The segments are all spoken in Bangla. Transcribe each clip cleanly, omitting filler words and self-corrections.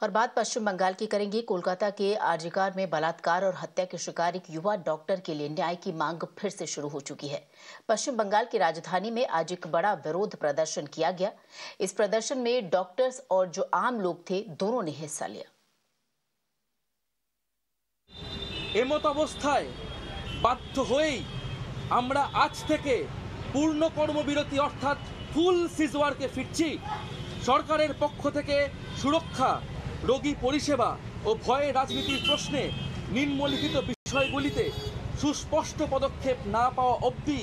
और बात पश्चिम बंगाल की करेंगे। कोलकाता के आरजीकर में बलात्कार और हत्या के शिकार एक युवा डॉक्टर के लिए न्याय की मांग फिर से शुरू हो चुकी है। पश्चिम बंगाल की राजधानी में आज एक बड़ा विरोध प्रदर्शन किया गया। इस प्रदर्शन में डॉक्टर्स और जो आम लोग थे, दोनों ने हिस्सा लिया। एमत अवस्थाय बाध्य হয়েই আমরা আজ থেকে পূর্ণ কর্মবিরতি অর্থাৎ ফুল সিজওয়ার্কে ফিরছি। সরকারের পক্ষ থেকে সুরক্ষা, রোগী পরিষেবা ও ভয়ে রাজনীতির প্রশ্নে নিম্নলিখিত বিষয়গুলিতে সুস্পষ্ট পদক্ষেপ না পাওয়া অবধি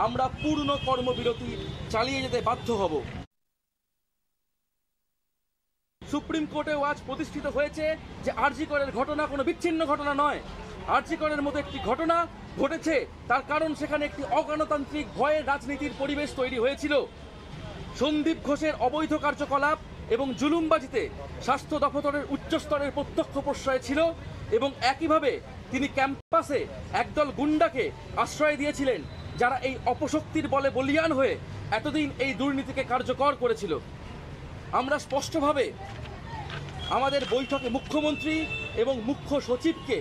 আমরা পূর্ণ কর্মবিরতি চালিয়ে যেতে বাধ্য হব। সুপ্রিম কোর্টেও আজ প্রতিষ্ঠিত হয়েছে যে আরজিকরের ঘটনা কোনো বিচ্ছিন্ন ঘটনা নয়। আরজিকরের মতো একটি ঘটনা ঘটেছে, তার কারণ সেখানে একটি অগণতান্ত্রিক ভয়ের রাজনীতির পরিবেশ তৈরি হয়েছিল। সন্দীপ ঘোষের অবৈধ কার্যকলাপ এবং জুলুমবাজিতে স্বাস্থ্য দপ্তরের উচ্চস্তরের প্রত্যক্ষ প্রশ্রয় ছিল এবং একইভাবে তিনি ক্যাম্পাসে একদল গুন্ডাকে আশ্রয় দিয়েছিলেন, যারা এই অপশক্তির বলে বলিয়ান হয়ে এতদিন এই দুর্নীতিকে কার্যকর করেছিল। আমরা স্পষ্টভাবে আমাদের বৈঠকে মুখ্যমন্ত্রী এবং মুখ্য সচিবকে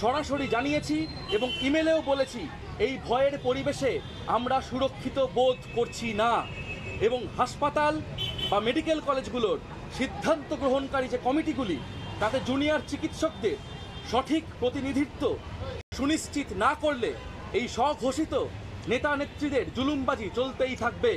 সরাসরি জানিয়েছি এবং ইমেলেও বলেছি, এই ভয়ের পরিবেশে আমরা সুরক্ষিত বোধ করছি না এবং হাসপাতাল বা মেডিকেল কলেজগুলোর সিদ্ধান্ত গ্রহণকারী যে কমিটিগুলি, তাতে জুনিয়র চিকিৎসকদের সঠিক প্রতিনিধিত্ব সুনিশ্চিত না করলে এই স্বঘোষিত নেতা নেত্রীদের জুলুমবাজি চলতেই থাকবে।